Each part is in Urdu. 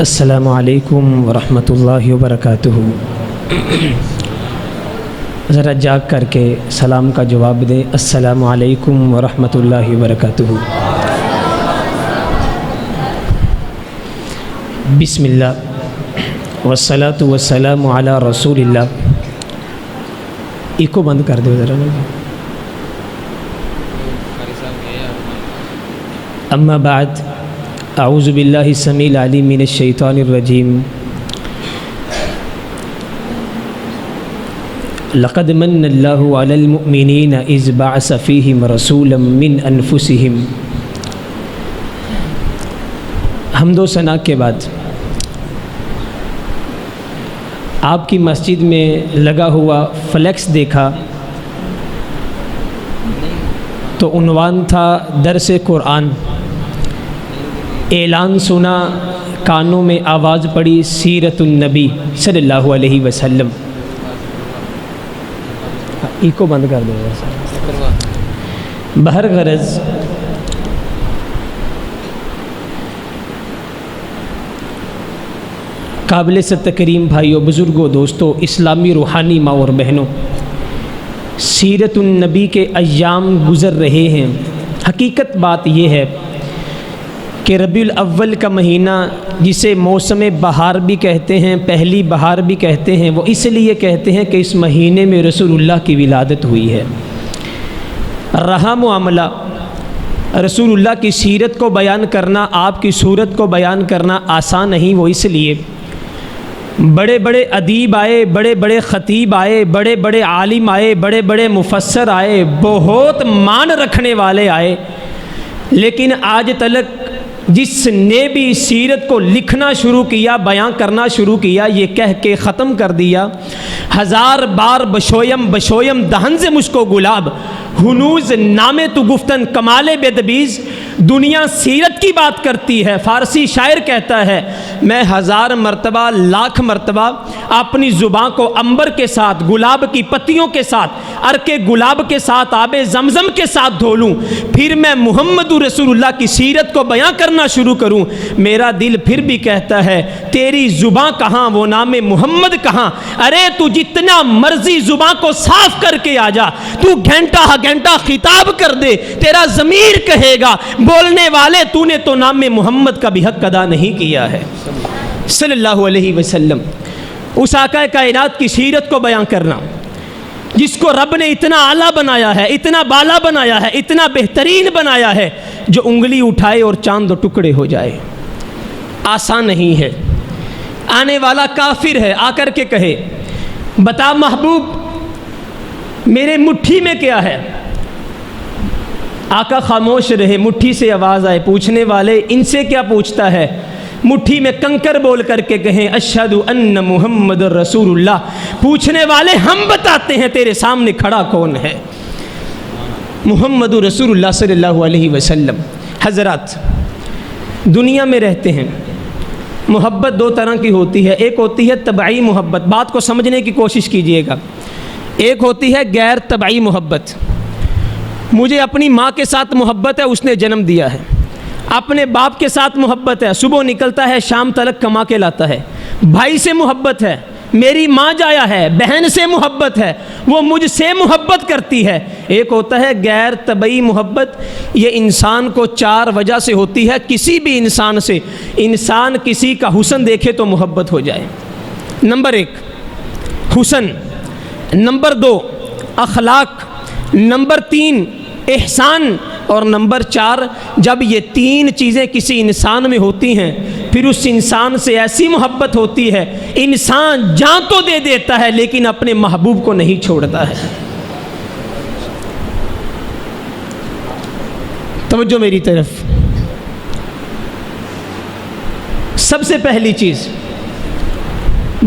السلام علیکم ورحمۃ اللہ وبرکاتہ۔ ذرا جاگ کر کے سلام کا جواب دیں، السلام علیکم ورحمۃ اللہ وبرکاتہ۔ بسم اللہ والصلاۃ والسلام علی رسول اللہ۔ ایکو بند کر دو ذرا۔ اما بعد، اعوذ باللہ السمیع العلیم من الشیطان الرجیم۔ لقد من اللہ علی المؤمنین اذ بعث فیہم رسولا من انفسہم۔ حمد و ثنا کے بعد آپ کی مسجد میں لگا ہوا فلیکس دیکھا تو عنوان تھا درس قرآن۔ اعلان سنا، کانوں میں آواز پڑی سیرت النبی صلی اللہ علیہ وسلم۔ ایکو بند کر دو۔ بہر غرض قابل تکریم بھائیوں، بزرگوں، دوستوں، اسلامی روحانی ماں اور بہنوں، سیرت النبی کے ایام گزر رہے ہیں۔ حقیقت بات یہ ہے کہ ربیع الاول کا مہینہ، جسے موسم بہار بھی کہتے ہیں، پہلی بہار بھی کہتے ہیں، وہ اس لیے کہتے ہیں کہ اس مہینے میں رسول اللہ کی ولادت ہوئی ہے۔ رہا معاملہ رسول اللہ کی سیرت کو بیان کرنا، آپ کی صورت کو بیان کرنا آسان نہیں، وہ اس لیے بڑے بڑے ادیب آئے، بڑے بڑے خطیب آئے، بڑے بڑے عالم آئے، بڑے بڑے مفسر آئے، بہت مان رکھنے والے آئے، لیکن آج تلک جس نے بھی سیرت کو لکھنا شروع کیا، بیان کرنا شروع کیا، یہ کہہ کے ختم کر دیا، ہزار بار بشویم بشویم دہن سے مجھ کو گلاب، ہنوز نامے تو گفتن کمال بےدبیز۔ دنیا سیرت کی بات کرتی ہے، فارسی شاعر کہتا ہے میں ہزار مرتبہ لاکھ مرتبہ اپنی زباں کو عنبر کے ساتھ، گلاب کی پتیوں کے ساتھ، عرق گلاب کے ساتھ، آب زمزم کے ساتھ دھو لوں، پھر میں محمد رسول اللہ کی سیرت کو بیان کرنا شروع کروں، میرا دل پھر بھی کہتا ہے تیری زباں کہاں، وہ نام محمد کہاں۔ ارے تو جتنا مرضی زباں کو صاف کر کے آ جا، تو گھنٹہ گھنٹہ خطاب کر دے، تیرا ضمیر کہے گا بولنے والے تو نے تو نام محمد کا بھی حق ادا نہیں کیا ہے صلی اللہ علیہ وسلم۔ اس آقا کائنات کی سیرت کو بیان کرنا جس کو رب نے اتنا اعلیٰ بنایا ہے، اتنا بالا بنایا ہے، اتنا بہترین بنایا ہے، جو انگلی اٹھائے اور چاند دو ٹکڑے ہو جائے، آسان نہیں ہے۔ آنے والا کافر ہے، آ کر کے کہے بتا محبوب میرے مٹھی میں کیا ہے؟ آقا خاموش رہے، مٹھی سے آواز آئے، پوچھنے والے ان سے کیا پوچھتا ہے؟ مٹھی میں کنکر بول کر کے کہیں اشہد ان محمد رسول اللہ۔ پوچھنے والے ہم بتاتے ہیں تیرے سامنے کھڑا کون ہے؟ محمد رسول اللہ صلی اللہ علیہ وسلم۔ حضرات، دنیا میں رہتے ہیں، محبت دو طرح کی ہوتی ہے، ایک ہوتی ہے طبعی محبت، بات کو سمجھنے کی کوشش کیجئے گا، ایک ہوتی ہے غیر طبعی محبت۔ مجھے اپنی ماں کے ساتھ محبت ہے، اس نے جنم دیا ہے، اپنے باپ کے ساتھ محبت ہے، صبح نکلتا ہے شام تلک کما کے لاتا ہے، بھائی سے محبت ہے، میری ماں جایا ہے، بہن سے محبت ہے، وہ مجھ سے محبت کرتی ہے۔ ایک ہوتا ہے غیر طبعی محبت، یہ انسان کو چار وجہ سے ہوتی ہے، کسی بھی انسان سے، انسان کسی کا حسن دیکھے تو محبت ہو جائے، نمبر ایک حسن، نمبر دو اخلاق، نمبر تین احسان، اور نمبر چار جب یہ تین چیزیں کسی انسان میں ہوتی ہیں پھر اس انسان سے ایسی محبت ہوتی ہے انسان جان تو دے دیتا ہے لیکن اپنے محبوب کو نہیں چھوڑتا ہے۔ توجہ میری طرف۔ سب سے پہلی چیز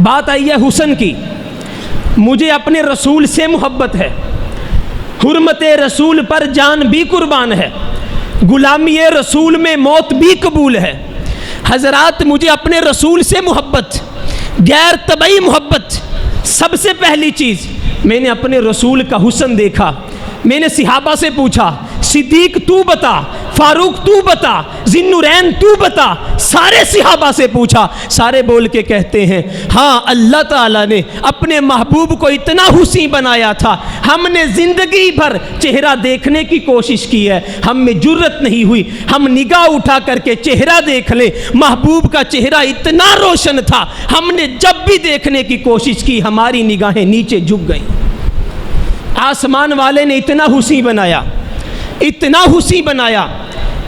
بات آئی ہے حسن کی، مجھے اپنے رسول سے محبت ہے، حرمت رسول پر جان بھی قربان ہے، غلامی رسول میں موت بھی قبول ہے۔ حضرات، مجھے اپنے رسول سے محبت، غیر طبعی محبت۔ سب سے پہلی چیز، میں نے اپنے رسول کا حسن دیکھا، میں نے صحابہ سے پوچھا صدیق تو بتا، فاروق تو بتا، ذی-النورین تو بتا۔ سارے صحابہ سے پوچھا، سارے بول کے کہتے ہیں ہاں اللہ تعالیٰ نے اپنے محبوب کو اتنا حسین بنایا تھا، ہم نے زندگی بھر چہرہ دیکھنے کی کوشش کی ہے، ہم میں جرت نہیں ہوئی ہم نگاہ اٹھا کر کے چہرہ دیکھ لیں۔ محبوب کا چہرہ اتنا روشن تھا، ہم نے جب بھی دیکھنے کی کوشش کی ہماری نگاہیں نیچے جھک گئیں۔ آسمان والے نے اتنا حسین بنایا، اتنا حسین بنایا۔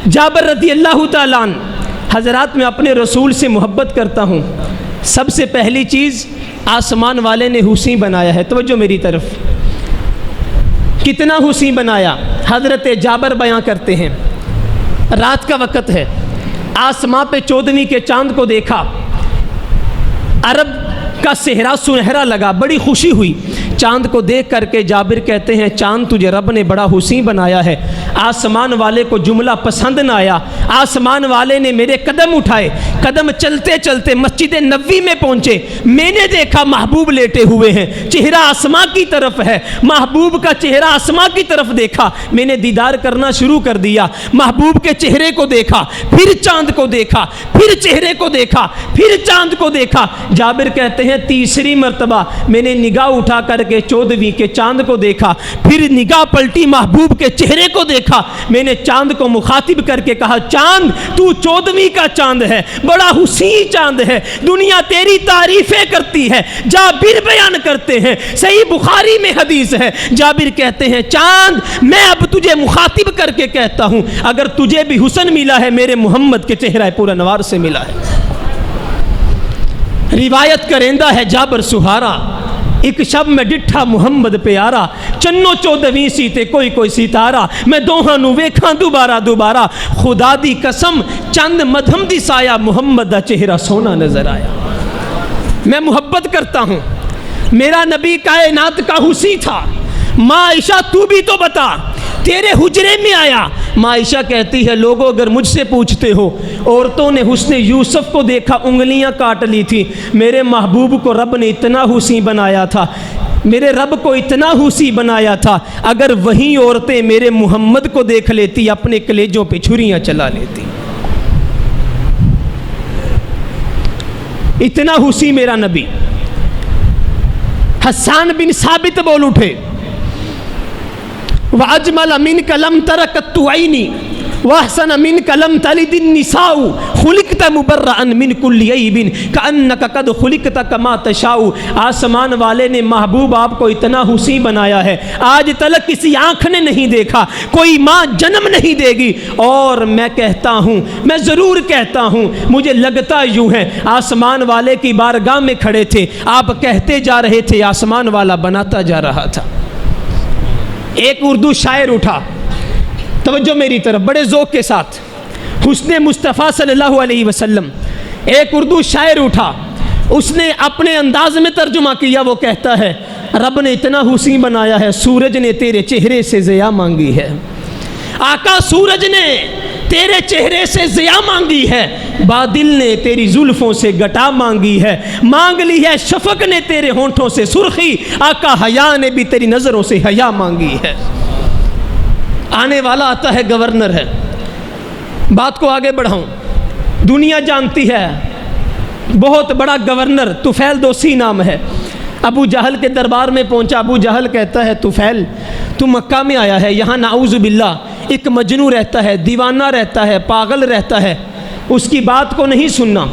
جابر رضی اللہ تعالیٰ عنہ، حضرات میں اپنے رسول سے محبت کرتا ہوں، سب سے پہلی چیز آسمان والے نے حسین بنایا ہے۔ توجہ میری طرف، کتنا حسین بنایا؟ حضرت جابر بیان کرتے ہیں رات کا وقت ہے، آسمان پہ 14ویں کے چاند کو دیکھا، عرب کا صحرا سنہرا لگا، بڑی خوشی ہوئی۔ چاند کو دیکھ کر کے جابر کہتے ہیں چاند تجھے رب نے بڑا حسین بنایا ہے۔ آسمان والے کو جملہ پسند نہ آیا، آسمان والے نے میرے قدم اٹھائے، قدم چلتے چلتے مسجد نبوی میں پہنچے، میں نے دیکھا محبوب لیٹے ہوئے ہیں، چہرہ آسمان کی طرف ہے، محبوب کا چہرہ آسمان کی طرف دیکھا، میں نے دیدار کرنا شروع کر دیا، محبوب کے چہرے کو دیکھا، پھر چاند کو دیکھا، پھر چہرے کو دیکھا، پھر چاند کو دیکھا۔ جابر کہتے ہیں تیسری مرتبہ میں نے نگاہ اٹھا کر کے 14ویں کے چاند کو دیکھا، پھر نگاہ پلٹی محبوب کے چہرے کو دیکھا، میں نے چاند کو مخاطب کر کے کہا چاند تو 14ویں کا چاند ہے، بڑا حسین چاند ہے، دنیا تیری تعریفیں کرتی ہے۔ جابر بیان کرتے ہیں، صحیح بخاری میں حدیث ہے، جابر کہتے ہیں چاند میں اب تجھے مخاطب کر کے کہتا ہوں اگر تجھے بھی حسن ملا ہے میرے محمد کے چہرہ پورا انوار سے ملا ہے۔ روایت کرندہ ہے جابر سہارا، ایک شب میں ڈٹھا محمد پیارا، چنو 14ویں سی تے کوئی کوئی ستارہ، میں دوہاں نو ویکھاں دوبارہ دوبارہ، خدا دی قسم چند مدھم دی سایہ محمد دا چہرہ سونا نظر آیا۔ میں محبت کرتا ہوں، میرا نبی کائنات کا حسین تھا۔ ماں عائشہ تو بھی تو بتا، تیرے حجرے میں آیا۔ ماں عائشہ کہتی ہے لوگوں اگر مجھ سے پوچھتے ہو، عورتوں نے حسن یوسف کو دیکھا انگلیاں کاٹ لی تھی، میرے محبوب کو رب نے اتنا حسین بنایا تھا، میرے رب کو اتنا حسین بنایا تھا، اگر وہی عورتیں میرے محمد کو دیکھ لیتی اپنے کلیجوں پہ چھریاں چلا لیتی۔ اتنا حسین میرا نبی۔ حسان بن ثابت بول اٹھے وَأَجْمَلَ مِنْكَ لَمْ تَرَ قَطُّ عَيْنِي وَأَحْسَنَ مِنْكَ لَمْ تَلِدِ النِّسَاءُ خُلِقْتَ مُبَرَّأً مِنْ كُلِّ عَيْبٍ كَأَنَّكَ قَدْ خُلِقْتَ كَمَا تَشَاءُ۔ آسمان والے نے محبوب آپ کو اتنا حسین بنایا ہے، آج تلک کسی آنکھ نے نہیں دیکھا، کوئی ماں جنم نہیں دے گی۔ اور میں کہتا ہوں، میں ضرور کہتا ہوں، مجھے لگتا یوں ہے آسمان والے کی بارگاہ میں کھڑے تھے، آپ کہتے جا رہے تھے، آسمان والا بناتا جا رہا تھا۔ ایک اردو شاعر اٹھا، توجہ میری طرف بڑے ذوق کے ساتھ، حسن مصطفیٰ صلی اللہ علیہ وسلم، ایک اردو شاعر اٹھا، اس نے اپنے انداز میں ترجمہ کیا، وہ کہتا ہے رب نے اتنا حسین بنایا ہے، سورج نے تیرے چہرے سے ضیاء مانگی ہے، آقا سورج نے تیرے چہرے سے ضیاء مانگی ہے، بادل نے تیری زلفوں سے گٹا مانگی ہے، مانگ لی ہے شفق نے تیرے ہونٹوں سے سرخی، آقا حیا نے بھی تیری نظروں سے حیا مانگی ہے۔ آنے والا آتا ہے گورنر ہے، بات کو آگے بڑھاؤں، دنیا جانتی ہے بہت بڑا گورنر طفیل دوسی نام ہے، ابو جہل کے دربار میں پہنچا، ابو جہل کہتا ہے طفیل تو مکہ میں آیا ہے، یہاں نعوذ باللہ ایک مجنون رہتا ہے، دیوانہ رہتا ہے، پاگل رہتا ہے، اس کی بات کو نہیں سننا،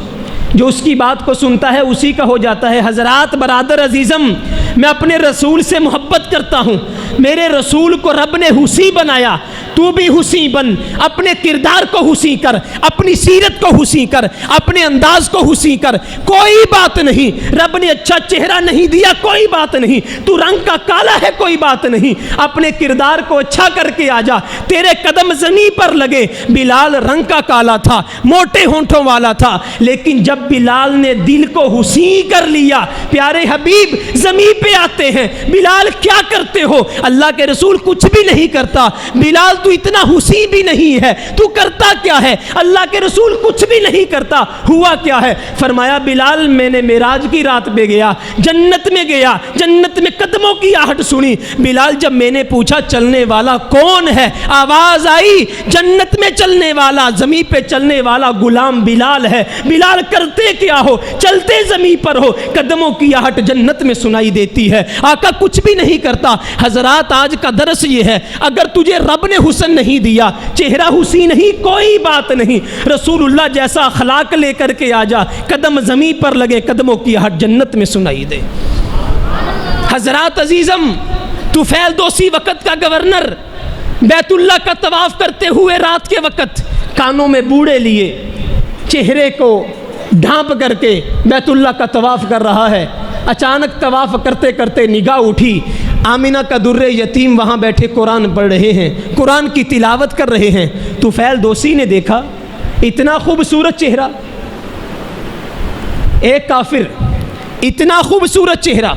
جو اس کی بات کو سنتا ہے اسی کا ہو جاتا ہے۔ حضرات برادر عزیزم، میں اپنے رسول سے محبت کرتا ہوں، میرے رسول کو رب نے حسین بنایا، تو بھی حسین بن، اپنے کردار کو حسین کر، اپنی سیرت کو حسین کر، اپنے انداز کو حسین کر، کوئی بات نہیں، رب نے اچھا چہرہ نہیں دیا کوئی بات نہیں، تو رنگ کا کالا ہے کوئی بات نہیں، اپنے کردار کو اچھا کر کے آ جا، تیرے قدم زمین پر لگے۔ بلال رنگ کا کالا تھا، موٹے ہونٹوں والا تھا، لیکن جب بلال نے دل کو حسین کر لیا، پیارے حبیب زمین پہ آتے ہیں، بلال کیا کرتے ہو؟ اللہ کے رسول کچھ بھی نہیں کرتا، بلال تو اتنا حسین بھی نہیں ہے، تو کرتا کیا ہے؟ اللہ کے رسول کچھ بھی نہیں کرتا، ہوا کیا ہے؟ فرمایا بلال میں نے معراج کی رات پہ گیا، جنت میں گیا، جنت میں قدموں کی آہٹ سنی۔ بلال جب میں نے پوچھا چلنے والا کون ہے، آواز آئی جنت میں چلنے والا، زمین پہ چلنے والا غلام بلال ہے۔ بلال کرتے کیا ہو؟ چلتے زمین پر ہو، قدموں کی آہٹ جنت میں سنائی دیتی ہے۔ آقا کچھ بھی نہیں کرتا۔ حضرات آج کا درس یہ ہے، اگر تجھے رب نے حسن نہیں دیا، چہرہ حسین نہیں، کوئی بات نہیں، رسول اللہ جیسا اخلاق لے کر کے آ جا، قدم زمین پر لگے، قدموں کی آہٹ جنت میں سنائی دے۔ حضرات عزیزم، طفیل دوسی وقت کا گورنر بیت اللہ کا طواف کرتے ہوئے رات کے وقت کانوں میں بوڑے لیے، چہرے کو ڈھانپ کر کے بیت اللہ کا طواف کر رہا ہے۔ اچانک طواف کرتے کرتے نگاہ اٹھی، آمینہ کا در یتیم وہاں بیٹھے قرآن پڑھ رہے ہیں، قرآن کی تلاوت کر رہے ہیں۔ طفیل دوسی نے دیکھا اتنا خوبصورت چہرہ، ایک کافر، اتنا خوبصورت چہرہ،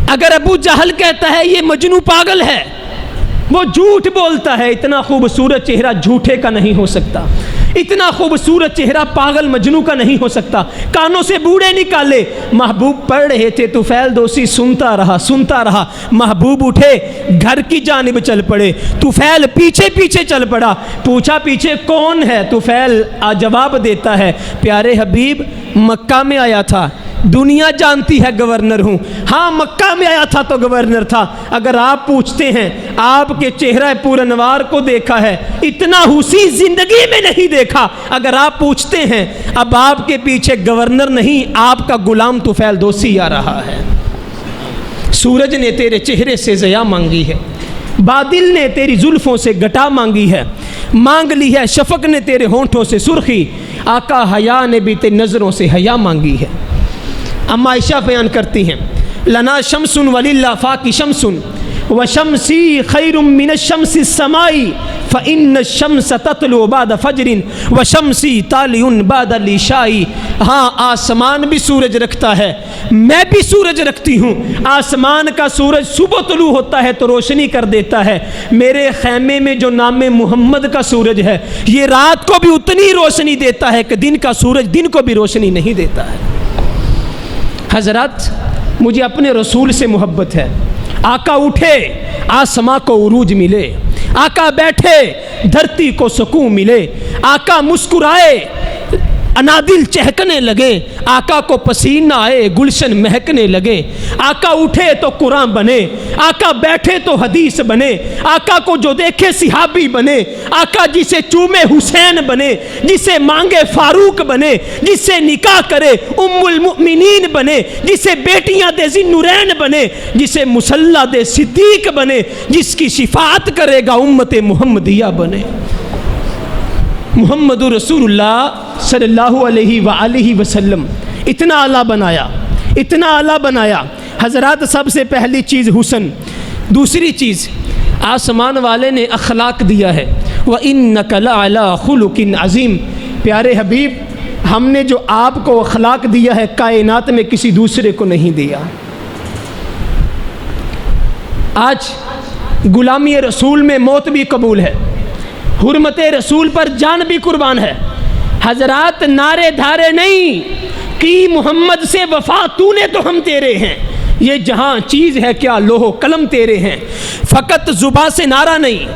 اگر ابو جہل کہتا ہے یہ مجنو پاگل ہے، وہ جھوٹ بولتا ہے۔ اتنا خوبصورت چہرہ جھوٹے کا نہیں ہو سکتا، اتنا خوبصورت چہرہ پاگل مجنو کا نہیں ہو سکتا۔ کانوں سے بوڑے نکالے، محبوب پڑھ رہے تھے، طفیل دوسی سنتا رہا۔ محبوب اٹھے، گھر کی جانب چل پڑے، طفیل پیچھے پیچھے چل پڑا۔ پوچھا پیچھے کون ہے؟ طفیل جواب دیتا ہے پیارے حبیب مکہ میں آیا تھا، دنیا جانتی ہے گورنر ہوں۔ ہاں مکہ میں آیا تھا تو گورنر تھا، اگر آپ پوچھتے ہیں آپ کے چہرہ پور انوار کو دیکھا ہے، اتنا حسین زندگی میں نہیں دیکھا۔ اگر آپ پوچھتے ہیں اب آپ کے پیچھے گورنر نہیں، آپ کا غلام طفیل دوسی آ رہا ہے۔ سورج نے تیرے چہرے سے ضیاء مانگی ہے، بادل نے تیری زلفوں سے گٹا مانگی ہے، مانگ لی ہے شفق نے تیرے ہونٹوں سے سرخی، آقا حیا نے بھی تیری نظروں سے حیا مانگی ہے۔ اما عائشہ بیان کرتی ہیں لنا شمس وللآفاق شمس وشمسی خیر من الشمس السماء فإن الشمس تطلع بعد فجر وشمسی طالع بعد العشاء۔ ہاں آسمان بھی سورج رکھتا ہے، میں بھی سورج رکھتی ہوں۔ آسمان کا سورج صبح طلوع ہوتا ہے تو روشنی کر دیتا ہے، میرے خیمے میں جو نام محمد کا سورج ہے یہ رات کو بھی اتنی روشنی دیتا ہے کہ دن کا سورج دن کو بھی روشنی نہیں دیتا ہے۔ حضرات مجھے اپنے رسول سے محبت ہے۔ آقا اٹھے آسماں کو عروج ملے، آقا بیٹھے دھرتی کو سکون ملے، آقا مسکرائے انادل چہکنے لگے، آقا کو پسینہ آئے گلشن مہکنے لگے، آقا اٹھے تو قرآن بنے، آقا بیٹھے تو حدیث بنے، آقا کو جو دیکھے صحابی بنے، آقا جسے چومے حسین بنے، جسے مانگے فاروق بنے، جسے نکاح کرے ام المؤمنین بنے، جسے بیٹیاں دے ذی النورین بنے، جسے مصلی دے صدیق بنے، جس کی شفاعت کرے گا امت محمدیہ بنے۔ محمد رسول اللہ صلی اللہ علیہ وآلہ وسلم اتنا اعلیٰ بنایا، اتنا اعلیٰ بنایا۔ حضرات سب سے پہلی چیز حسن، دوسری چیز آسمان والے نے اخلاق دیا ہے، وَإِنَّكَ لَعَلَىٰ خُلُقٍ عَظِيمٍ۔ پیارے حبیب ہم نے جو آپ کو اخلاق دیا ہے کائنات میں کسی دوسرے کو نہیں دیا۔ آج غلامی رسول میں موت بھی قبول ہے، حرمت رسول پر جان بھی قربان ہے۔ حضرات نعرے دھارے نہیں کی محمد سے وفا تو نے تو ہم تیرے ہیں، یہ جہاں چیز ہے کیا لوح قلم تیرے ہیں۔ فقط زباں سے نعرہ نہیں،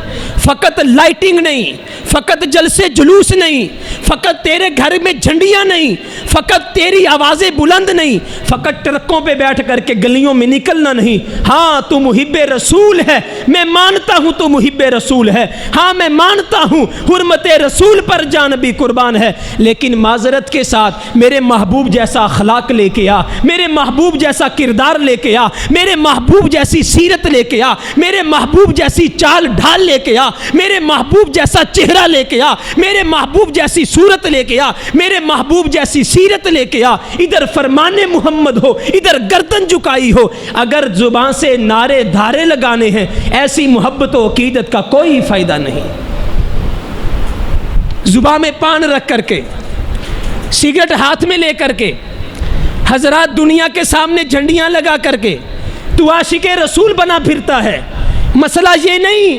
فقط لائٹنگ نہیں، فقط جلسے جلوس نہیں، فقط تیرے گھر میں جھنڈیاں نہیں، فقط تیری آوازیں بلند نہیں، فقط ٹرکوں پہ بیٹھ کر کے گلیوں میں نکلنا نہیں۔ ہاں تو محب رسول ہے، میں مانتا ہوں تو محب رسول ہے، ہاں میں مانتا ہوں حرمت رسول پر جان بھی قربان ہے، لیکن معذرت کے ساتھ میرے محبوب جیسا اخلاق لے کے آ، میرے محبوب جیسا کردار لے کے آ، میرے محبوب جیسی سیرت لے کے آ، میرے محبوب جیسی چال ڈھال لے کے آ، میرے محبوب جیسا چہرہ لے کے آ، میرے محبوب جیسی صورت لے کے آ، میرے محبوب جیسی سیرت لے کے آ۔ ادھر فرمان محمد ہو، ادھر گردن جھکائی ہو۔ اگر زبان سے نعرے دھارے لگانے ہیں ایسی محبت و عقیدت کا کوئی فائدہ نہیں۔ زبان میں پان رکھ کر کے، سگریٹ ہاتھ میں لے کر کے، حضرات دنیا کے سامنے جھنڈیاں لگا کر کے تو عاشق رسول بنا پھرتا ہے۔ مسئلہ یہ نہیں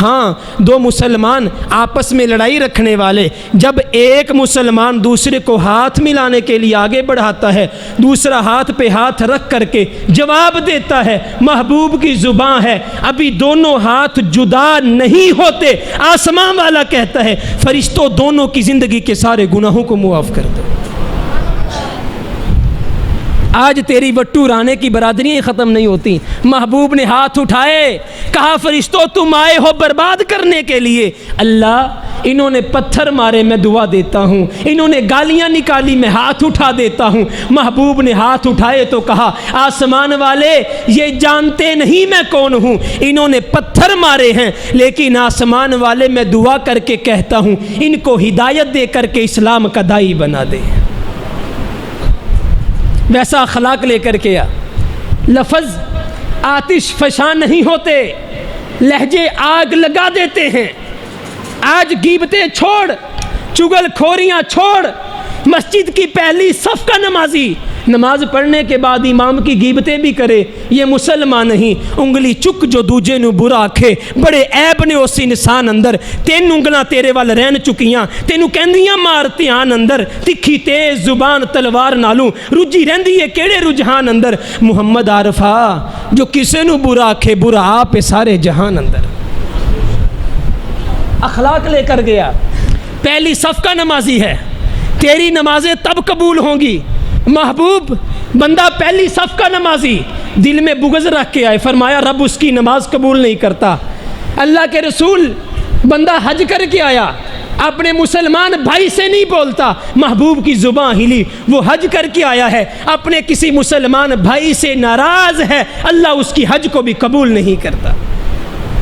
ہاں، دو مسلمان آپس میں لڑائی رکھنے والے، جب ایک مسلمان دوسرے کو ہاتھ ملانے کے لیے آگے بڑھاتا ہے، دوسرا ہاتھ پہ ہاتھ رکھ کر کے جواب دیتا ہے، محبوب کی زبان ہے، ابھی دونوں ہاتھ جدا نہیں ہوتے، آسمان والا کہتا ہے فرشتوں دونوں کی زندگی کے سارے گناہوں کو معاف کر دو۔ آج تیری وٹو رانے کی برادریاں ختم نہیں ہوتی۔ محبوب نے ہاتھ اٹھائے، کہا فرشتوں تم آئے ہو برباد کرنے کے لیے، اللہ انہوں نے پتھر مارے میں دعا دیتا ہوں، انہوں نے گالیاں نکالی میں ہاتھ اٹھا دیتا ہوں۔ محبوب نے ہاتھ اٹھائے تو کہا آسمان والے یہ جانتے نہیں میں کون ہوں، انہوں نے پتھر مارے ہیں لیکن آسمان والے میں دعا کر کے کہتا ہوں ان کو ہدایت دے کر کے اسلام کا داعی بنا دے۔ ویسا اخلاق لے کر کے لفظ آتش فشاں نہیں ہوتے، لہجے آگ لگا دیتے ہیں۔ آج غیبتیں چھوڑ، چگل خوریاں چھوڑ، مسجد کی پہلی صف کا نمازی نماز پڑھنے کے بعد امام کی غیبتیں بھی کرے، یہ مسلمان نہیں۔ انگلی چک جو دوجے نو برا آکھے، بڑے عیب نے اس انسان اندر، تین انگلاں تیرے وال رہن چکیاں، تینوں کہندیاں مار دھیان اندر، تکھی تیز زبان تلوار نالوں رجی رہندی ہے کیڑے رجحان اندر۔ محمد عارفہ جو کسے نو برا آکھے، برا آپ سارے جہان اندر۔ اخلاق لے کر گیا، پہلی صف کا نمازی ہے، تیری نمازیں تب قبول ہوں گی۔ محبوب بندہ پہلی صف کا نمازی دل میں بغض رکھ کے آئے، فرمایا رب اس کی نماز قبول نہیں کرتا۔ اللہ کے رسول بندہ حج کر کے آیا، اپنے مسلمان بھائی سے نہیں بولتا، محبوب کی زبان ہلی، وہ حج کر کے آیا ہے، اپنے کسی مسلمان بھائی سے ناراض ہے، اللہ اس کی حج کو بھی قبول نہیں کرتا۔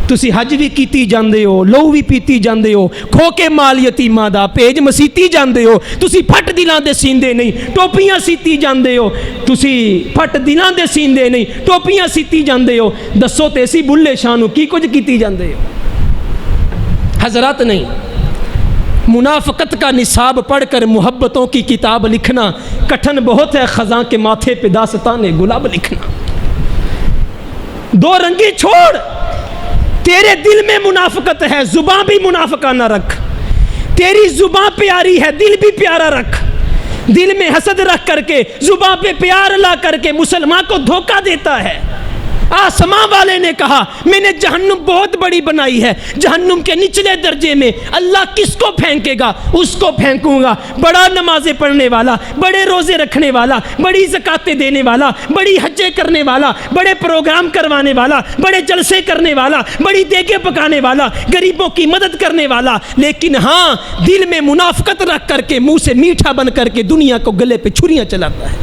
تسی حج بھی کیتی جاندے ہو، لو بھی پیتی جاندے ہو، کھو کے مال یتیماں دا پیج مسیتی جاندے ہو، تسی پھٹ دلاں دے سیندے نہیں، ٹوپیاں سیتی جاندے ہو، تسی پھٹ دلاں دے سیندے نہیں، ٹوپیاں سیتی جاندے ہو، دسو تیسی بلے شانو کی کچھ کیتی جاندے ہو۔ حضرات نہیں، منافقت کا نصاب پڑھ کر محبتوں کی کتاب لکھنا کٹھن بہت ہے، خزاں کے ماتھے پہ داستان گلاب لکھنا۔ دو رنگی چھوڑ، تیرے دل میں منافقت ہے، زبان بھی منافقانہ رکھ، تیری زبان پیاری ہے، دل بھی پیارا رکھ۔ دل میں حسد رکھ کر کے، زبان پہ پیار لا کر کے مسلمان کو دھوکہ دیتا ہے۔ آسمان والے نے کہا میں نے جہنم بہت بڑی بنائی ہے، جہنم کے نچلے درجے میں اللہ کس کو پھینکے گا، اس کو پھینکوں گا، بڑا نمازیں پڑھنے والا، بڑے روزے رکھنے والا، بڑی زکاتیں دینے والا، بڑی حجیں کرنے والا، بڑے پروگرام کروانے والا، بڑے جلسے کرنے والا، بڑی دیگیں پکانے والا، غریبوں کی مدد کرنے والا، لیکن ہاں دل میں منافقت رکھ کر کے منہ سے میٹھا بن کر کے دنیا کو گلے پہ چھریاں چلاتا ہے۔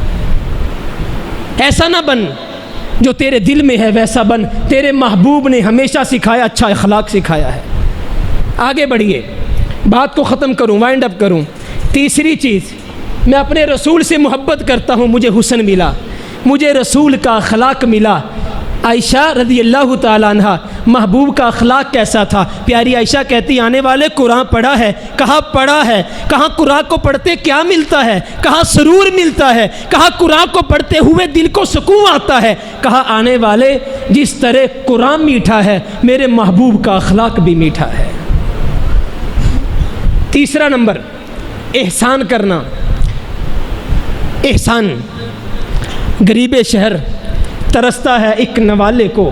ایسا نہ بن، جو تیرے دل میں ہے ویسا بن۔ تیرے محبوب نے ہمیشہ سکھایا، اچھا اخلاق سکھایا ہے۔ آگے بڑھیے، بات کو ختم کروں، وائنڈ اپ کروں۔ تیسری چیز، میں اپنے رسول سے محبت کرتا ہوں، مجھے حسن ملا، مجھے رسول کا اخلاق ملا۔ عائشہ رضی اللہ تعالیٰ عنہ، محبوب کا اخلاق کیسا تھا؟ پیاری عائشہ کہتی آنے والے قرآن پڑھا ہے، کہا پڑھا ہے، کہا قرآن کو پڑھتے کیا ملتا ہے، کہا سرور ملتا ہے، کہا قرآن کو پڑھتے ہوئے دل کو سکون آتا ہے، کہا آنے والے جس طرح قرآن میٹھا ہے میرے محبوب کا اخلاق بھی میٹھا ہے۔ تیسرا نمبر، احسان کرنا۔ احسان، غریب شہر ترستا ہے ایک نوالے کو،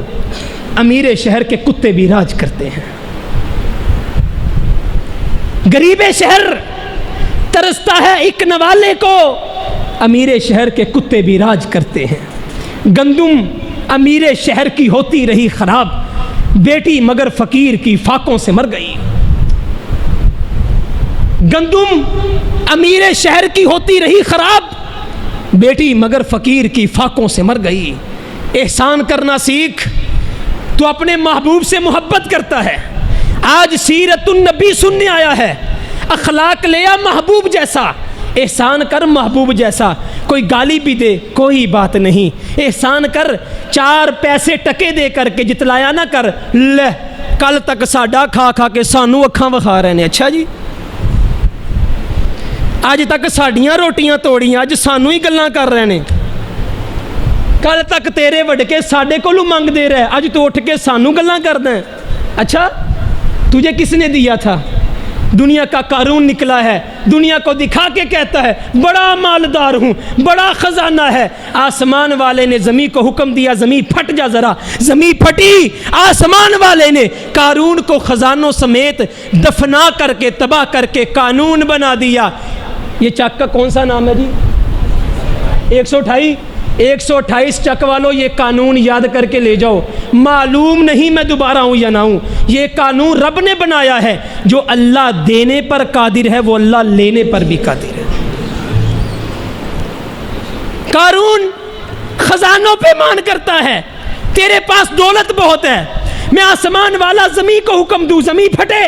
امیر شہر کے کتے بھی راج کرتے ہیں۔ غریب شہر ترستا ہے ایک نوالے کو، امیر شہر کے کتے بھی راج کرتے ہیں۔ گندم امیر شہر کی ہوتی رہی خراب، بیٹی مگر فقیر کی فاقوں سے مر گئی۔ گندم امیر شہر کی ہوتی رہی خراب، بیٹی مگر فقیر کی فاقوں سے مر گئی۔ احسان کرنا سیکھ، تو اپنے محبوب سے محبت کرتا ہے۔ آج سیرت النبی سننے آیا ہے، اخلاق لیا محبوب جیسا، احسان کر محبوب جیسا۔ کوئی گالی بھی دے کوئی بات نہیں، احسان کر، 4 پیسے ٹکے دے کر کے جتلایا نہ کر، لے کل تک ساڈا کھا کھا کے سانو اکھاں وکھا رہے ہیں، اچھا جی اج تک ساڈیاں روٹیاں توڑیاں، اج سانو ہی گلاں کر رہے ہیں۔ کل تک تیرے وڈکے ساڈے کولوں منگدے رہے, اج تو اٹھ کے سانوں گلاں کردا ہے. اچھا تجھے کس نے دیا تھا؟ دنیا کا قارون نکلا ہے, دنیا کو دکھا کے کہتا ہے بڑا مالدار ہوں, بڑا خزانہ ہے. آسمان والے نے زمین کو حکم دیا زمین پھٹ جا ذرا, زمین پھٹی. آسمان والے نے قارون کو خزانوں سمیت دفنا کر کے تباہ کر کے قانون بنا دیا. یہ چک کا کون سا نام ہے جی؟ 128 چک والوں, یہ قانون یاد کر کے لے جاؤ. معلوم نہیں میں دوبارہ ہوں یا نہ ہوں, یہ قانون رب نے بنایا ہے. جو اللہ دینے پر قادر ہے وہ اللہ لینے پر بھی قادر ہے. قارون خزانوں پہ مان کرتا ہے, تیرے پاس دولت بہت ہے, میں آسمان والا زمین کو حکم دوں زمین پھٹے,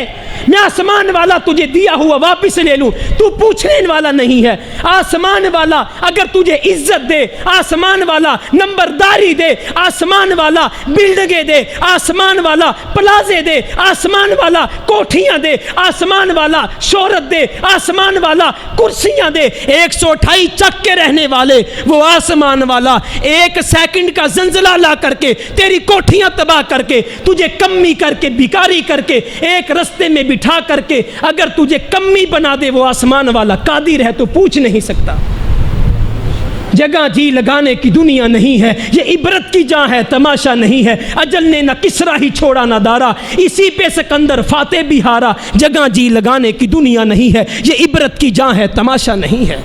میں آسمان والا تجھے دیا ہوا واپس لے لوں, تو پوچھنے والا نہیں ہے. آسمان والا اگر تجھے عزت دے, آسمان والا نمبرداری دے, آسمان والا بلڈنگیں دے, آسمان والا پلازے دے, آسمان والا کوٹھیاں دے, آسمان والا شہرت دے, آسمان والا کرسیاں دے. 128 چک کے رہنے والے وہ آسمان والا ایک سیکنڈ کا زلزلہ لا کر کے تیری کوٹھیاں تباہ کر کے تجھے کمی کر کے بیکاری کر کے ایک رستے میں بٹھا کر کے اگر تجھے کمی بنا دے, وہ آسمان والا قادر ہے, تو پوچھ نہیں سکتا. جگہ جی لگانے کی دنیا نہیں ہے, یہ عبرت کی جاں ہے تماشا نہیں ہے. اجل نے نہ کسرا ہی چھوڑا نہ دارا, اسی پہ سکندر فاتح بھی ہارا. جگہ جی لگانے کی دنیا نہیں ہے, یہ عبرت کی جاں ہے تماشا نہیں ہے.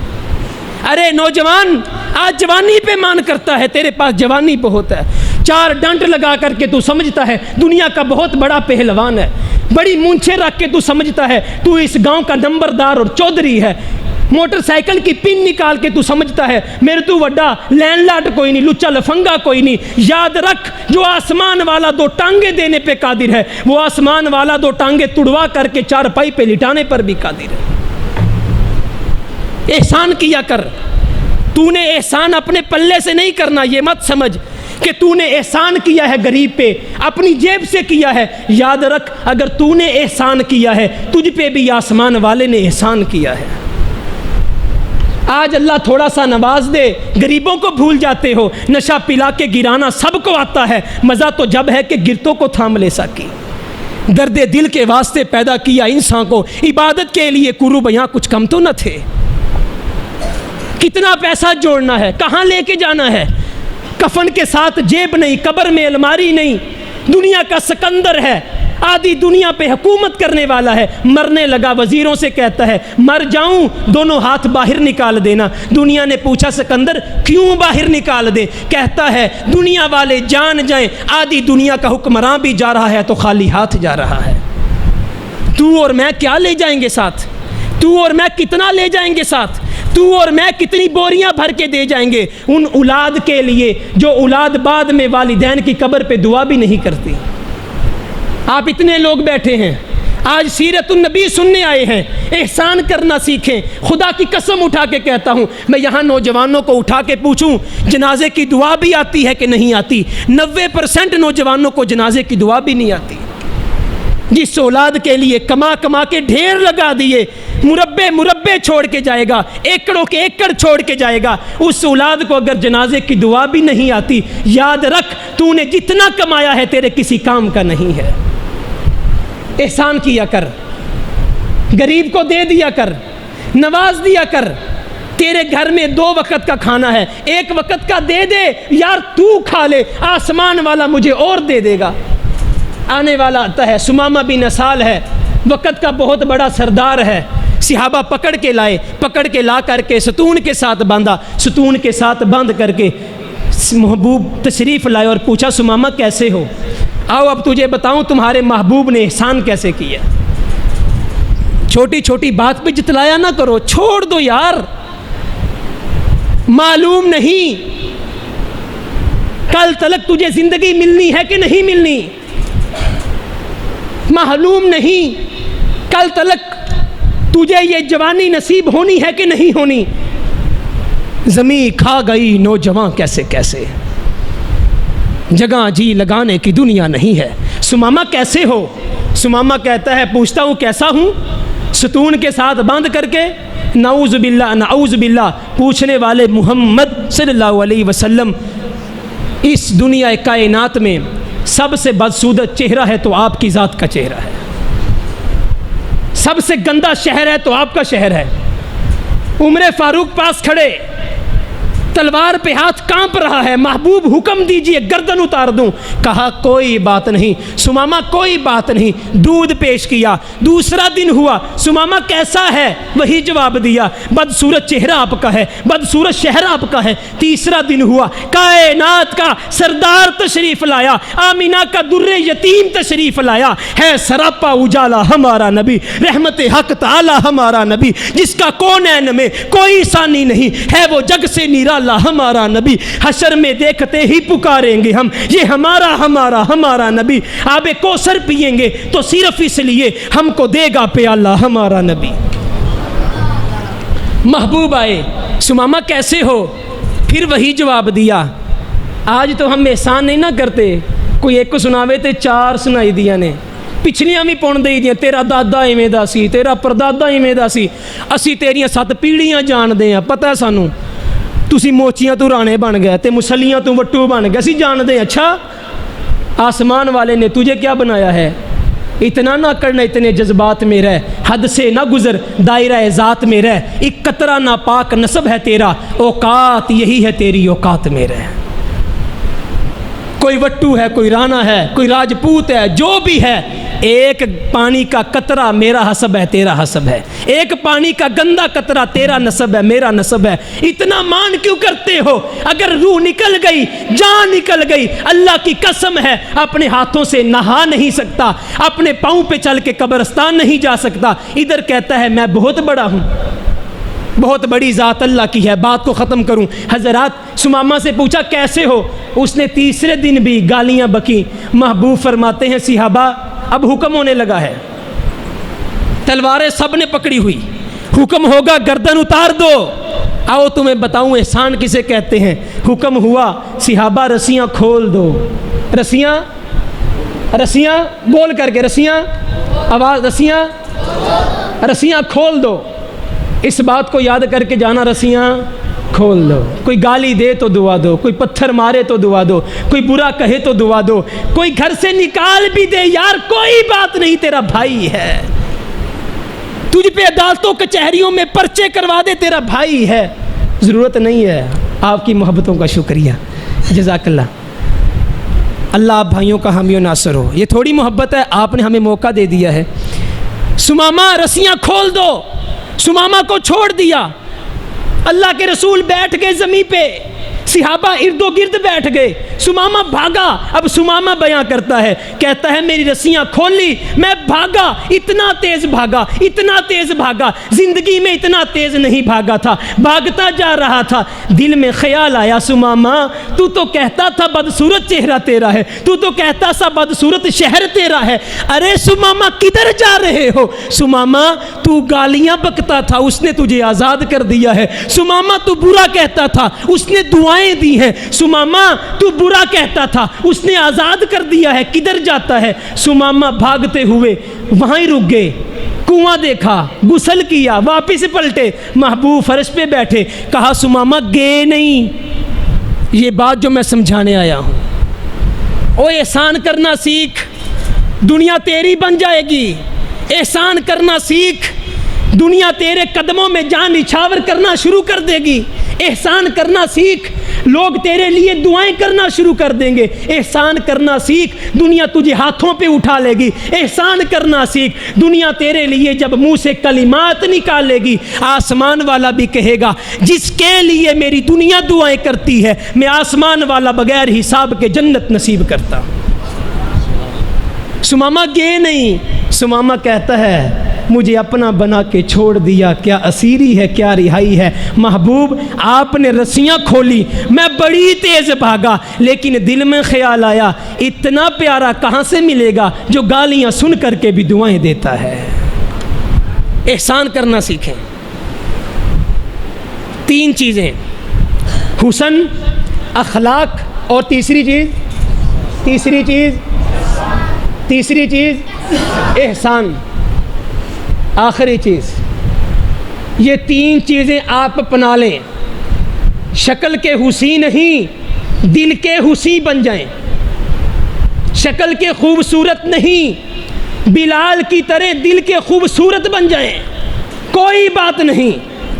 ارے نوجوان آج جوانی پہ مان کرتا ہے, تیرے پاس جوانی بہت ہے, 4 ڈنڈ لگا کر کے تو سمجھتا ہے دنیا کا بہت بڑا پہلوان ہے, بڑی مونچھیں رکھ کے تو سمجھتا ہے تو اس گاؤں کا نمبردار اور چودھری ہے, موٹر سائیکل کی پن نکال کے تو سمجھتا ہے میرے تو وڈا لینڈ لاٹ کوئی نہیں, لچا لفنگا کوئی نہیں. یاد رکھ جو آسمان والا 2 ٹانگیں دینے پہ قادر ہے, وہ آسمان والا 2 ٹانگیں تڑوا کر کے 4 پائی پہ لٹانے پر بھی قادر ہے. احسان کیا کر, تو نے احسان اپنے پلے سے نہیں کرنا. یہ مت سمجھ کہ تو نے احسان کیا ہے غریب پہ, اپنی جیب سے کیا ہے. یاد رکھ اگر تو نے احسان کیا ہے تجھ پہ بھی آسمان والے نے احسان کیا ہے. آج اللہ تھوڑا سا نواز دے, غریبوں کو بھول جاتے ہو. نشہ پلا کے گرانا سب کو آتا ہے, مزہ تو جب ہے کہ گرتوں کو تھام لے سکی. درد دل کے واسطے پیدا کیا انسان کو, عبادت کے لیے کرو بیاں کچھ کم تو نہ تھے. کتنا پیسہ جوڑنا ہے, کہاں لے کے جانا ہے. کفن کے ساتھ جیب نہیں, قبر میں الماری نہیں. دنیا کا سکندر ہے, آدھی دنیا پہ حکومت کرنے والا ہے. مرنے لگا وزیروں سے کہتا ہے مر جاؤں دونوں ہاتھ باہر نکال دینا. دنیا نے پوچھا سکندر کیوں باہر نکال دے؟ کہتا ہے دنیا والے جان جائیں آدھی دنیا کا حکمراں بھی جا رہا ہے تو خالی ہاتھ جا رہا ہے. تو اور میں کیا لے جائیں گے ساتھ؟ تو اور میں کتنا لے جائیں گے ساتھ؟ تو اور میں کتنی بوریاں بھر کے دے جائیں گے ان اولاد کے لیے جو اولاد بعد میں والدین کی قبر پہ دعا بھی نہیں کرتی. آپ اتنے لوگ بیٹھے ہیں آج سیرت النبی سننے آئے ہیں, احسان کرنا سیکھیں. خدا کی قسم اٹھا کے کہتا ہوں, میں یہاں نوجوانوں کو اٹھا کے پوچھوں جنازے کی دعا بھی آتی ہے کہ نہیں آتی؟ 90% نوجوانوں کو جنازے کی دعا بھی نہیں آتی. جس اولاد کے لیے کما کما کے ڈھیر لگا دیے, مربے چھوڑ کے جائے گا, ایکڑوں کے ایکڑ چھوڑ کے جائے گا, اس اولاد کو اگر جنازے کی دعا بھی نہیں آتی, یاد رکھ تو نے جتنا کمایا ہے تیرے کسی کام کا نہیں ہے. احسان کیا کر, غریب کو دے دیا کر, نواز دیا کر. تیرے گھر میں 2 وقت کا کھانا ہے, 1 وقت کا دے دے یار, تو کھا لے, آسمان والا مجھے اور دے دے گا. آنے والا آتا ہے, سمامہ بن اسال ہے, وقت کا بہت بڑا سردار ہے. صحابہ پکڑ کے لائے, پکڑ کے لا کر کے ستون کے ساتھ باندھا, ستون کے ساتھ باندھ کر کے محبوب تشریف لائے اور پوچھا سمامہ کیسے ہو؟ آؤ اب تجھے بتاؤں تمہارے محبوب نے احسان کیسے کیا. چھوٹی چھوٹی بات پہ جتلایا نہ کرو, چھوڑ دو یار. معلوم نہیں کل تلک تجھے زندگی ملنی ہے کہ نہیں ملنی, معلوم نہیں کل تلک تجھے یہ جوانی نصیب ہونی ہے کہ نہیں ہونی. زمین کھا گئی نوجوان کیسے کیسے, جگہ جی لگانے کی دنیا نہیں ہے. سمامہ کیسے ہو؟ سمامہ کہتا ہے پوچھتا ہوں کیسا ہوں, ستون کے ساتھ باندھ کر کے. نعوذ باللہ نعوذ باللہ. پوچھنے والے محمد صلی اللہ علیہ وسلم اس دنیا کائنات میں سب سے بدصورت چہرہ ہے تو آپ کی ذات کا چہرہ ہے، سب سے گندا شہر ہے تو آپ کا شہر ہے۔ عمر فاروق پاس کھڑے، تلوار پہ ہاتھ کانپ رہا ہے، محبوب حکم دیجئے گردن اتار دوں۔ کہا کوئی بات نہیں سمامہ، کوئی بات نہیں۔ دودھ پیش کیا، دوسرا دن ہوا، سمامہ کیسا ہے؟ وہی جواب دیا، بدصورت چہرہ آپ کا ہے، بدصورت شہر آپ کا ہے۔ تیسرا دن ہوا، کائنات کا سردار تشریف لایا، آمینہ کا در یتیم تشریف لایا، ہے سراپا اجالا ہمارا نبی، رحمت حق تعالی ہمارا نبی، جس کا کونین میں کوئی ثانی نہیں، ہے وہ جگ سے نرالا ہمارا نبی۔ حشر میں دیکھتے ہی پکاریں گے ہم، یہ ہمارا ہمارا ہمارا نبی۔ آب کوثر پیئیں گے تو صرف اس لیے ہم کو دے گا پیالہ ہمارا نبی۔ محبوب آئے، سمامہ کیسے ہو؟ پھر وہی جواب دیا، آج تو ہم احسان نہیں نہ کرتے، کوئی ایک کو سناوے تے چار سنائی دیا نے، پچھلیاں بھی پون دے دیا، تیرا دادا ایویں دا سی، تیرا پردادا ایویں دا سی، اسی تیریاں 7 پیڑھیاں جان دے ہیں، پتہ ہے سانوں تسی موچیاں تو رانے بن گئے تے مسلیاں تو وٹو بن گئے، اسی جان دے۔ اچھا آسمان والے نے تجھے کیا بنایا ہے؟ اتنا نہ کرنا اتنے جذبات میں رہ، حد سے نہ گزر دائرہ ذات میں رہ، ایک قطرہ ناپاک نسب ہے تیرا، اوقات یہی ہے تیری اوقات میں رہ۔ کوئی وٹو ہے، کوئی رانا ہے، کوئی راجپوت ہے، جو بھی ہے، ایک پانی کا قطرہ میرا حسب ہے، تیرا حسب ہے، ایک پانی کا گندا قطرہ تیرا نسب ہے، میرا نسب ہے۔ اتنا مان کیوں کرتے ہو؟ اگر روح نکل گئی، جان نکل گئی، اللہ کی قسم ہے اپنے ہاتھوں سے نہا نہیں سکتا، اپنے پاؤں پہ چل کے قبرستان نہیں جا سکتا۔ ادھر کہتا ہے میں بہت بڑا ہوں، بہت بڑی ذات اللہ کی ہے۔ بات کو ختم کروں، حضرات سمامہ سے پوچھا کیسے ہو؟ اس نے تیسرے دن بھی گالیاں بکی۔ محبوب فرماتے ہیں صحابہ اب حکم ہونے لگا ہے، تلواریں سب نے پکڑی ہوئی، حکم ہوگا گردن اتار دو۔ آؤ تمہیں بتاؤں احسان کسے کہتے ہیں۔ حکم ہوا صحابہ رسیاں کھول دو، رسیاں رسیاں بول کر کے، رسیاں آواز، رسیاں کھول دو۔ اس بات کو یاد کر کے جانا، رسیاں کھول دو۔ کوئی گالی دے تو دعا دو، کوئی پتھر مارے تو دعا دو، کوئی برا کہے تو دعا دو، کوئی گھر سے نکال بھی دے یار کوئی بات نہیں، تیرا بھائی ہے۔ تجھ پہ عدالتوں کچہریوں میں پرچے کروا دے، تیرا بھائی ہے۔ ضرورت نہیں ہے۔ آپ کی محبتوں کا شکریہ، جزاک اللہ۔ اللہ آپ بھائیوں کا حامی و ناصر ہو۔ یہ تھوڑی محبت ہے، آپ نے ہمیں موقع دے دیا ہے۔ سمامہ رسیاں کھول دو، سمامہ کو چھوڑ دیا۔ اللہ کے رسول بیٹھ گئے زمین پہ، صحابہ ارد و گرد بیٹھ گئے، سمامہ بھاگا۔ اب سمامہ بیان کرتا ہے، کہتا ہے میری رسیاں کھول لی، میں بھاگا، اتنا تیز بھاگا، اتنا تیز بھاگا، زندگی میں اتنا تیز نہیں بھاگا تھا، بھاگتا جا رہا تھا۔ دل میں خیال آیا سمامہ تو کہتا تھا بدصورت چہرہ تیرا ہے، تو کہتا تھا بدصورت شہر تیرا ہے، ارے سمامہ کدھر جا رہے ہو؟ سمامہ تو گالیاں بکتا تھا، اس نے تجھے آزاد کر دیا ہے۔ سمامہ تو برا کہتا تھا، اس نے دعائیں دی ہیں۔ سمامہ تو برا کہتا تھا، اس نے آزاد کر دیا ہے، کدھر جاتا ہے؟ سمامہ بھاگتے ہوئے وہاں ہی رک گئے، کنواں دیکھا، غسل کیا، واپس پلٹے، محبوب فرش پہ بیٹھے۔ کہا سمامہ گئے نہیں، یہ بات جو میں سمجھانے آیا ہوں، او احسان کرنا سیکھ، دنیا تیری بن جائے گی۔ احسان کرنا سیکھ، دنیا تیرے قدموں میں جان نچھاور کرنا شروع کر دے گی۔ احسان کرنا سیکھ، لوگ تیرے لیے دعائیں کرنا شروع کر دیں گے۔ احسان کرنا سیکھ، دنیا تجھے ہاتھوں پہ اٹھا لے گی۔ احسان کرنا سیکھ، دنیا تیرے لیے جب منہ سے کلمات نکالے گی، آسمان والا بھی کہے گا جس کے لیے میری دنیا دعائیں کرتی ہے، میں آسمان والا بغیر حساب کے جنت نصیب کرتا ہوں۔ سمامہ گئے نہیں، سمامہ کہتا ہے مجھے اپنا بنا کے چھوڑ دیا، کیا اسیری ہے، کیا رہائی ہے۔ محبوب آپ نے رسیاں کھولی، میں بڑی تیز بھاگا، لیکن دل میں خیال آیا اتنا پیارا کہاں سے ملے گا جو گالیاں سن کر کے بھی دعائیں دیتا ہے۔ احسان کرنا سیکھیں۔ 3 چیزیں، حسن، اخلاق اور تیسری چیز احسان، آخری چیز۔ یہ 3 چیزیں آپ اپنا لیں، شکل کے حسین نہیں، دل کے حسین بن جائیں، شکل کے خوبصورت نہیں، بلال کی طرح دل کے خوبصورت بن جائیں، کوئی بات نہیں،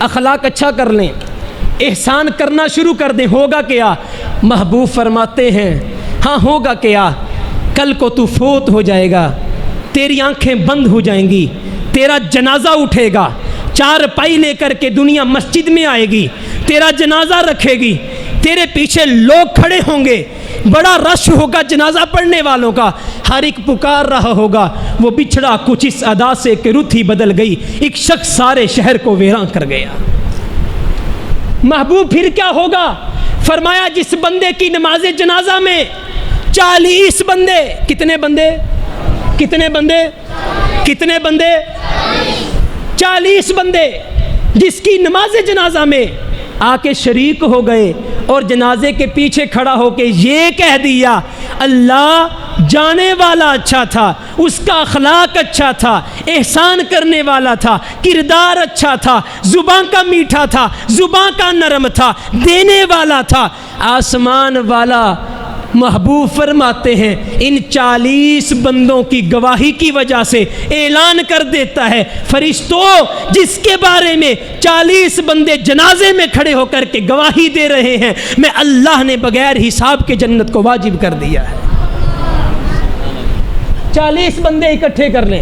اخلاق اچھا کر لیں، احسان کرنا شروع کر دیں۔ ہوگا کیا؟ محبوب فرماتے ہیں ہاں ہوگا کیا، کل کو تو فوت ہو جائے گا، تیری آنکھیں بند ہو جائیں گی، تیرا جنازہ اٹھے گا، چار پائی لے کر کے دنیا مسجد میں آئے گی، تیرا جنازہ رکھے گی، تیرے پیچھے لوگ کھڑے ہوں گے، بڑا رش ہوگا جنازہ پڑھنے والوں کا، ہر ایک پکار رہا ہوگا وہ بچھڑا کچھ اس ادا سے کہ رت ہی بدل گئی، ایک شخص سارے شہر کو ویراں کر گیا۔ محبوب پھر کیا ہوگا؟ فرمایا جس بندے کی نماز جنازہ میں 40 بندے، کتنے بندے؟ کتنے بندے؟ کتنے بندے؟ 40 بندے جس کی نماز جنازہ میں آ کے شریک ہو گئے اور جنازے کے پیچھے کھڑا ہو کے یہ کہہ دیا اللہ جانے والا اچھا تھا، اس کا اخلاق اچھا تھا، احسان کرنے والا تھا، کردار اچھا تھا، زبان کا میٹھا تھا، زبان کا نرم تھا، دینے والا تھا، آسمان والا محبوب فرماتے ہیں ان 40 بندوں کی گواہی کی وجہ سے اعلان کر دیتا ہے فرشتوں جس کے بارے میں 40 بندے جنازے میں کھڑے ہو کر کے گواہی دے رہے ہیں میں اللہ نے بغیر حساب کے جنت کو واجب کر دیا ہے۔ 40 بندے اکٹھے کر لیں،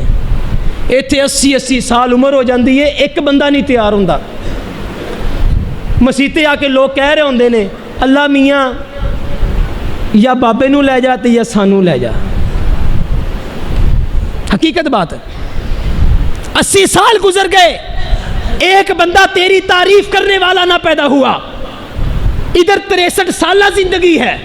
ایتھے 80 سال عمر ہو جاندی ہے، ایک بندہ نہیں تیار ہوندا، مسیتے آ کے لوگ کہہ رہے ہوندے نے اللہ میاں یا بابے نو لے جاتے یا سانو لے جا، حقیقت بات ہے۔ 80 سال گزر گئے، ایک بندہ تیری تعریف کرنے والا نہ پیدا ہوا، ادھر 63 سالہ زندگی ہے،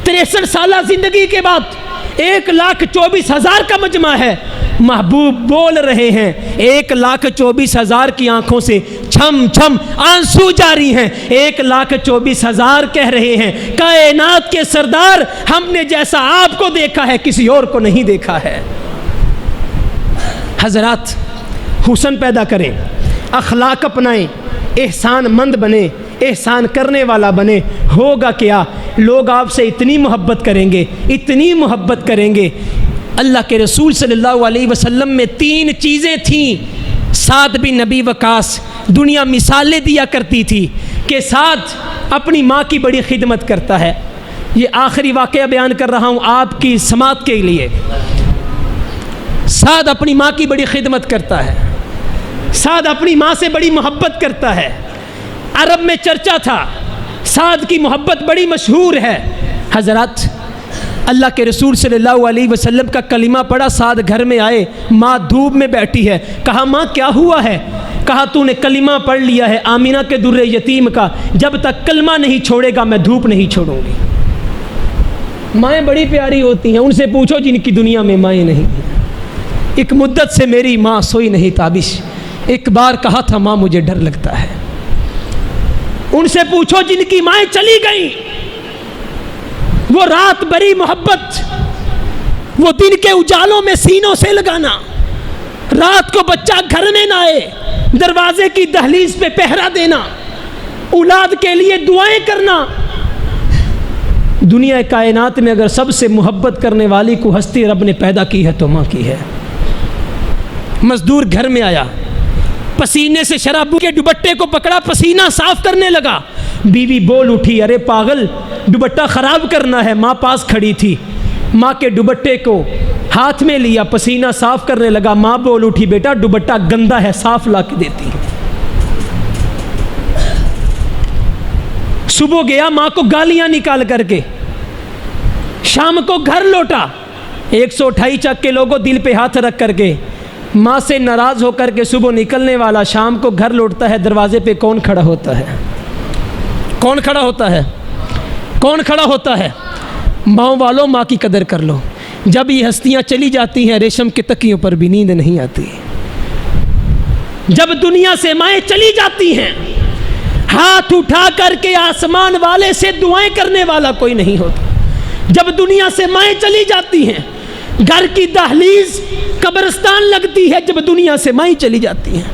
63 سالہ زندگی کے بعد 1,24,000 کا مجمع ہے، محبوب بول رہے ہیں 1,24,000 کی آنکھوں سے چھم چھم آنسو جاری ہیں، 1,24,000 کہہ رہے ہیں کائنات کے سردار ہم نے جیسا آپ کو دیکھا ہے کسی اور کو نہیں دیکھا ہے۔ حضرات حسن پیدا کریں، اخلاق اپنائیں، احسان مند بنیں، احسان کرنے والا بنے، ہوگا کیا لوگ آپ سے اتنی محبت کریں گے، اتنی محبت کریں گے۔ اللہ کے رسول صلی اللہ علیہ وسلم میں 3 چیزیں تھیں۔ سعد بن نبی وقاص دنیا مثالیں دیا کرتی تھی کہ سعد اپنی ماں کی بڑی خدمت کرتا ہے، یہ آخری واقعہ بیان کر رہا ہوں آپ کی سماعت کے لیے۔ سعد اپنی ماں کی بڑی خدمت کرتا ہے، سعد اپنی ماں سے بڑی محبت کرتا ہے، عرب میں چرچا تھا، سعد کی محبت بڑی مشہور ہے۔ حضرات اللہ کے رسول صلی اللہ علیہ وسلم کا کلمہ پڑھا، سعد گھر میں آئے، ماں دھوپ میں بیٹھی ہے، کہا ماں کیا ہوا ہے؟ کہا تو نے کلمہ پڑھ لیا ہے آمینہ کے در یتیم کا، جب تک کلمہ نہیں چھوڑے گا میں دھوپ نہیں چھوڑوں گی۔ مائیں بڑی پیاری ہوتی ہیں، ان سے پوچھو جن کی دنیا میں مائیں نہیں ہیں۔ ایک مدت سے میری ماں سوئی نہیں تابش، ایک بار کہا تھا ماں مجھے ڈر لگتا ہے۔ ان سے پوچھو جن کی مائیں چلی گئیں، وہ رات بھری محبت، وہ دن کے اجالوں میں سینوں سے لگانا، رات کو بچہ گھر میں نہ آئے دروازے کی دہلیز پہ پہرا دینا، اولاد کے لیے دعائیں کرنا۔ دنیا کائنات میں اگر سب سے محبت کرنے والی کو ہستی رب نے پیدا کی ہے تو ماں کی ہے۔ مزدور گھر میں آیا، پسینے سے شرابو کے دوپٹے کو پکڑا، پسینہ صاف کرنے لگا، بیوی بول اٹھی ارے پاگل دوپٹہ خراب کرنا ہے، ماں پاس کھڑی تھی، ماں کے دوپٹے کو ہاتھ میں لیا، پسینہ صاف کرنے لگا، ماں بول اٹھی بیٹا دوپٹہ گندا ہے صاف لا کے دیتی ہے۔ صبح گیا ماں کو گالیاں نکال کر کے، شام کو گھر لوٹا، 128 چک کے لوگوں دل پہ ہاتھ رکھ کر کے، ماں سے ناراض ہو کر کے صبح نکلنے والا، شام کو گھر لوٹتا ہے، دروازے پہ کون کھڑا ہوتا ہے؟ کون کھڑا ہوتا ہے؟ کون کھڑا ہوتا ہے؟ ماں والوں ماں کی قدر کر لو، جب یہ ہستیاں چلی جاتی ہیں ریشم کے تکیوں پر بھی نیند نہیں آتی۔ جب دنیا سے مائیں چلی جاتی ہیں ہاتھ اٹھا کر کے آسمان والے سے دعائیں کرنے والا کوئی نہیں ہوتا۔ جب دنیا سے مائیں چلی جاتی ہیں گھر کی دہلیز قبرستان لگتی ہے، جب دنیا سے مائیں چلی جاتی ہیں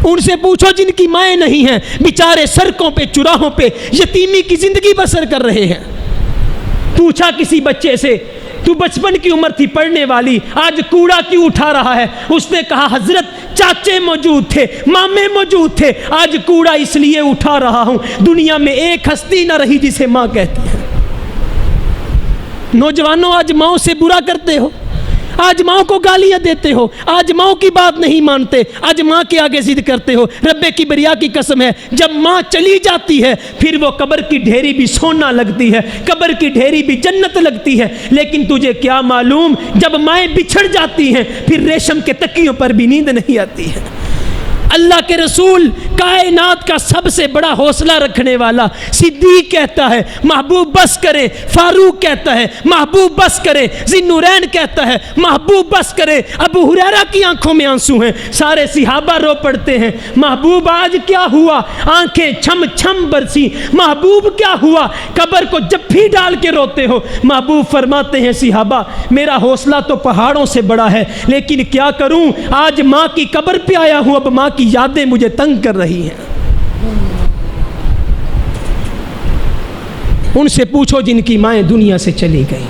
ان سے پوچھو جن کی مائیں نہیں ہیں، بیچارے سڑکوں پہ چراہوں پہ یتیمی کی زندگی بسر کر رہے ہیں۔ پوچھا کسی بچے سے تو بچپن کی عمر تھی پڑھنے والی، آج کوڑا کیوں اٹھا رہا ہے؟ اس نے کہا حضرت چاچے موجود تھے، مامے موجود تھے، آج کوڑا اس لیے اٹھا رہا ہوں، دنیا میں ایک ہستی نہ رہی جسے ماں کہتے ہیں۔ نوجوانوں آج ماں سے برا کرتے ہو، آج ماں کو گالیاں دیتے ہو، آج ماں کی بات نہیں مانتے، آج ماں کے آگے ضد کرتے ہو۔ رب کبریا کی قسم ہے جب ماں چلی جاتی ہے پھر وہ قبر کی ڈھیری بھی سونا لگتی ہے، قبر کی ڈھیری بھی جنت لگتی ہے، لیکن تجھے کیا معلوم جب مائیں بچھڑ جاتی ہیں پھر ریشم کے تکیوں پر بھی نیند نہیں آتی ہے۔ اللہ کے رسول کائنات کا سب سے بڑا حوصلہ رکھنے والا صدیق کہتا ہے محبوب بس کرے، فاروق کہتا ہے محبوب بس کرے، ذی النورین کہتا ہے محبوب بس کرے، ابو ہریرہ کی آنکھوں میں آنسو ہیں، سارے صحابہ رو پڑتے ہیں محبوب آج کیا ہوا، آنکھیں چھم چھم برسی، محبوب کیا ہوا، قبر کو جب بھی ڈال کے روتے ہو۔ محبوب فرماتے ہیں صحابہ میرا حوصلہ تو پہاڑوں سے بڑا ہے، لیکن کیا کروں آج ماں کی قبر پہ آیا ہوں، اب ماں کی یادیں مجھے تنگ کر رہی ہیں۔ ان سے پوچھو جن کی مائیں دنیا سے چلی گئی،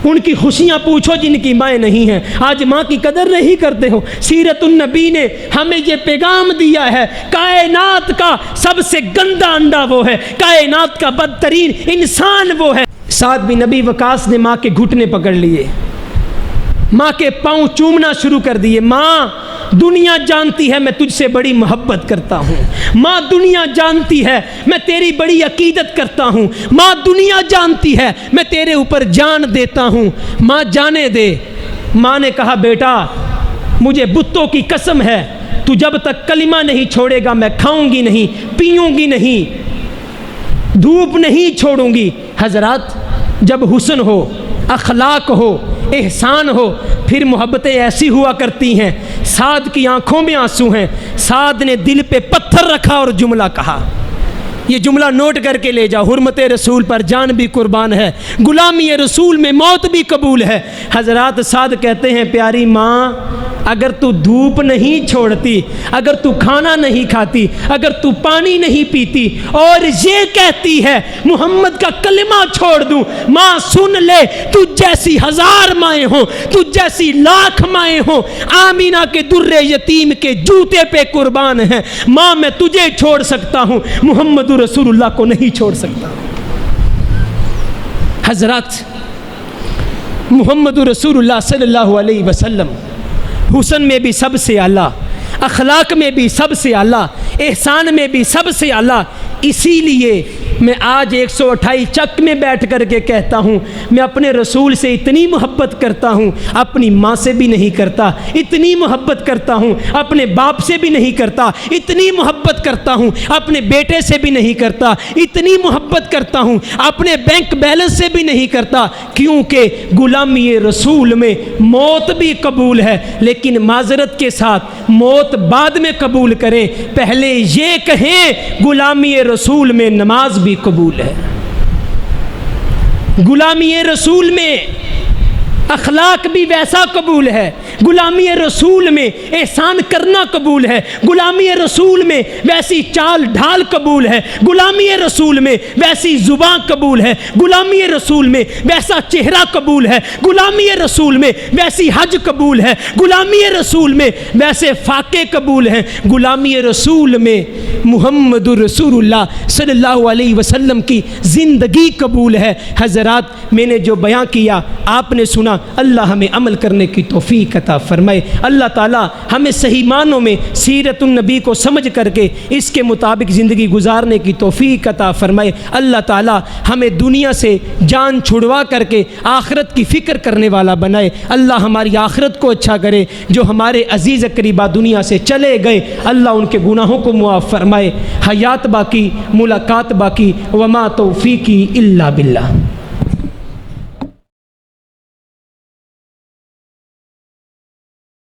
ان کی خوشیاں پوچھو جن کی مائیں نہیں ہیں، آج ماں کی قدر نہیں کرتے ہو۔ سیرت النبی نے ہمیں یہ پیغام دیا ہے کائنات کا سب سے گندا انڈا وہ ہے، کائنات کا بدترین انسان وہ ہے۔ سعد بن نبی وقاص نے ماں کے گھٹنے پکڑ لیے، ماں کے پاؤں چومنا شروع کر دیے۔ ماں دنیا جانتی ہے میں تجھ سے بڑی محبت کرتا ہوں، ماں دنیا جانتی ہے میں تیری بڑی عقیدت کرتا ہوں، ماں دنیا جانتی ہے میں تیرے اوپر جان دیتا ہوں، ماں جانے دے۔ ماں نے کہا بیٹا مجھے بتوں کی قسم ہے تو جب تک کلمہ نہیں چھوڑے گا میں کھاؤں گی نہیں، پیوں گی نہیں، دھوپ نہیں چھوڑوں گی۔ حضرات جب حسن ہو، اخلاق ہو، احسان ہو پھر محبتیں ایسی ہوا کرتی ہیں۔ سعد کی آنکھوں میں آنسو ہیں، سعد نے دل پہ پتھر رکھا اور جملہ کہا، یہ جملہ نوٹ کر کے لے جاؤ، حرمت رسول پر جان بھی قربان ہے، غلامی رسول میں موت بھی قبول ہے۔ حضرات سعد کہتے ہیں پیاری ماں اگر تو دھوپ نہیں چھوڑتی، اگر تو کھانا نہیں کھاتی، اگر تو پانی نہیں پیتی اور یہ کہتی ہے محمد کا کلمہ چھوڑ دوں، ماں سن لے تجھ جیسی ہزار مائیں ہوں، تجھ جیسی لاکھ مائیں ہوں، آمینہ کے در یتیم کے جوتے پہ قربان ہیں۔ ماں میں تجھے چھوڑ سکتا ہوں، محمد رسول اللہ کو نہیں چھوڑ سکتا۔ حضرات محمد رسول اللہ صلی اللہ علیہ وسلم حسن میں بھی سب سے اعلیٰ، اخلاق میں بھی سب سے اعلیٰ، احسان میں بھی سب سے اعلیٰ۔ اسی لیے میں آج 128 چک میں بیٹھ کر کے کہتا ہوں میں اپنے رسول سے اتنی محبت کرتا ہوں اپنی ماں سے بھی نہیں کرتا، اتنی محبت کرتا ہوں اپنے باپ سے بھی نہیں کرتا، اتنی محبت کرتا ہوں اپنے بیٹے سے بھی نہیں کرتا، اتنی محبت کرتا ہوں اپنے بینک بیلنس سے بھی نہیں کرتا، کیونکہ غلامی رسول میں موت بھی قبول ہے، لیکن معذرت کے ساتھ موت بعد میں قبول کریں، پہلے یہ کہیں غلامی رسول میں نماز بھی قبول ہے، غلامی رسول میں اخلاق بھی ویسا قبول ہے، غلامی رسول میں احسان کرنا قبول ہے، غلامی رسول میں ویسی چال ڈھال قبول ہے، غلامی رسول میں ویسی زبان قبول ہے، غلامی رسول میں ویسا چہرہ قبول ہے، غلامی رسول میں ویسی حج قبول ہے، غلامی رسول میں ویسے فاقے قبول ہیں، غلامی رسول میں محمد رسول اللہ صلی اللہ علیہ وسلم کی زندگی قبول ہے۔ حضرات میں نے جو بیان کیا آپ نے سنا، اللہ ہمیں عمل کرنے کی توفیق عطا فرمائے، اللہ تعالی ہمیں صحیح معنوں میں سیرت النبی کو سمجھ کر کے اس کے مطابق زندگی گزارنے کی توفیق عطا فرمائے، اللہ تعالی ہمیں دنیا سے جان چھڑوا کر کے آخرت کی فکر کرنے والا بنائے، اللہ ہماری آخرت کو اچھا کرے، جو ہمارے عزیز قریبا دنیا سے چلے گئے اللہ ان کے گناہوں کو معاف فرمائے، حیات باقی ملاقات باقی، وما توفیقی الا باللہ۔